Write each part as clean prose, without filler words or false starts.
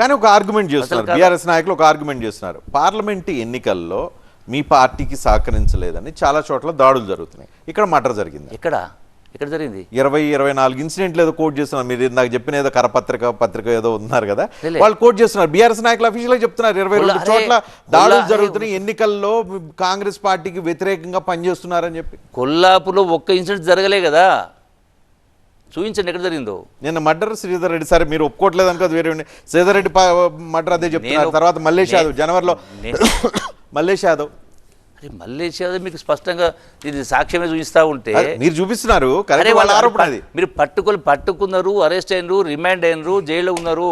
కానీ ఒక ఆర్గ్యుమెంట్ చేస్తున్నారు, బీఆర్ఎస్ నాయకులు ఒక ఆర్గ్యుమెంట్ చేస్తున్నారు, పార్లమెంట్ ఎన్నికల్లో మీ పార్టీకి సహకరించలేదని చాలా చోట్ల దాడులు జరుగుతున్నాయి. ఇక్కడ మర్డర్ జరిగింది. ఎక్కడ జరిగింది? 24 ఇన్సిడెంట్లు ఏదో కోట్ చేస్తున్నారు. మీరు నాకు చెప్పిన ఏదో పత్రిక ఏదో ఉన్నారు కదా, వాళ్ళు కోట్ చేస్తున్నారు. బీఆర్ఎస్ నాయకులు అఫీషియల్గా చెప్తున్నారు 22 చోట్ల దాడులు జరుగుతున్నాయి, ఎన్నికల్లో కాంగ్రెస్ పార్టీకి వ్యతిరేకంగా పనిచేస్తున్నారని చెప్పి. కొల్లాపూర్లో ఒక్క ఇన్సిడెంట్ జరగలే కదా, చూపించండి ఎక్కడ జరిగిందో. నిన్న మర్డర్ శ్రీధర్ రెడ్డి, సరే మీరు ఒప్పుకోవట్లేదు అనుకో వేరే, శ్రీధర్ రెడ్డి మర్డర్ అదే చెప్తున్నారు. తర్వాత మల్లేష్ యాదవ్ జనవరిలో మల్లేష్ యాదవ్ మీకు స్పష్టంగా ఇది సాక్ష్యమే చూపిస్తూ ఉంటే మీరు చూపిస్తున్నారు. వాళ్ళ ఆరోపణ అది. మీరు పట్టుకున్నారు, అరెస్ట్ అయినరు, రిమాండ్ అయినరు, జైల్లో ఉన్నారు,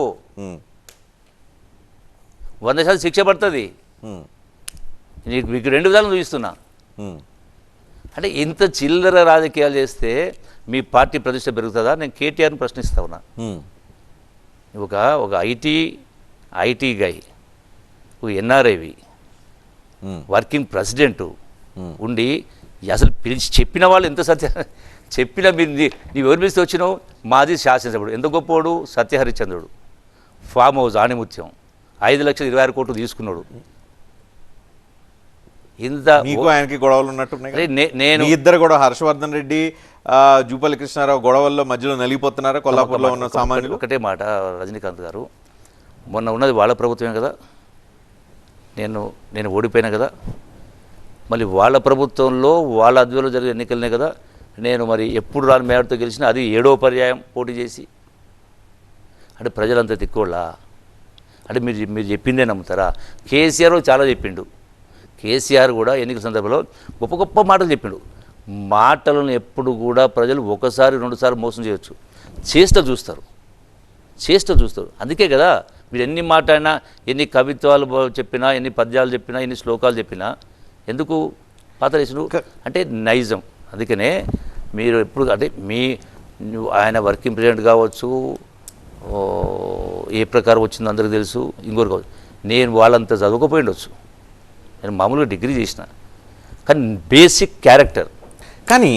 100% శిక్ష పడుతుంది. మీకు 2 విధాలు చూపిస్తున్నా. అంటే ఇంత చిల్లర రాజకీయాలు చేస్తే మీ పార్టీ ప్రతిష్ట పెరుగుతుందా? నేను కేటీఆర్ని ప్రశ్నిస్తా ఉన్నా. ఒక ఐటీ గై, ఒక ఎన్ఆర్ఐవి, వర్కింగ్ ప్రెసిడెంట్ ఉండి అసలు పిలిచి చెప్పిన వాళ్ళు ఎంత చెప్పినా మీరు ఎవరి మీద వచ్చినావు? మాజీ శాసనసభ్యుడు, ఎంత గొప్పవాడు, సత్యహరిచంద్రుడు, ఫామ్ హౌస్ ఆణిముత్యం 5,26 కోట్లు తీసుకున్నాడు. ఇంత మీకు ఆయనకి గొడవలు ఉన్నట్టున్నాయి. నేను ఇద్దరు కూడా హర్షవర్ధన్ రెడ్డి, జూపల్లి కృష్ణారావు గొడవల్లో మధ్యలో నలిగిపోతున్నారా కొల్లాపూర్లో ఉన్న సామాన్యులు? ఒకటే మాట రజనీకాంత్ గారు, మొన్న ఉన్నది వాళ్ళ ప్రభుత్వమే కదా, నేను ఓడిపోయినా కదా, మళ్ళీ వాళ్ళ ప్రభుత్వంలో వాళ్ళ ఆధ్వర్యంలో జరిగే ఎన్నికలనే కదా, నేను మరి ఎప్పుడు రాని మేడతో గెలిచినా అది 7వ పర్యాయం పోటీ చేసి. అంటే ప్రజలంతా తిక్కోళ్ళా? అంటే మీరు చెప్పిందే నమ్ముతారా? కేసీఆర్ చాలా చెప్పిండు. కేసీఆర్ కూడా ఎన్నికల సందర్భంలో గొప్ప గొప్ప మాటలు చెప్పిండు. మాటలను ఎప్పుడు కూడా ప్రజలు 1 2 సార్లు మోసం చేయొచ్చు, చేష్ట చూస్తారు. అందుకే కదా మీరు ఎన్ని మాట్లాడినా, ఎన్ని కవిత్వాలు చెప్పినా, ఎన్ని పద్యాలు చెప్పినా, ఎన్ని శ్లోకాలు చెప్పినా ఎందుకు పాతరేసుడు అంటే నైజం. అందుకనే మీరు ఎప్పుడు అంటే ఆయన వర్కింగ్ ప్రెసిడెంట్ కావచ్చు, ఏ ప్రకారం వచ్చిందో అందరికీ తెలుసు, ఇంకోరు కావచ్చు. నేను వాళ్ళంతా చదువుకోపోయి ఉండొచ్చు, నేను మామూలుగా డిగ్రీ చేసిన, కానీ బేసిక్ క్యారెక్టర్. కానీ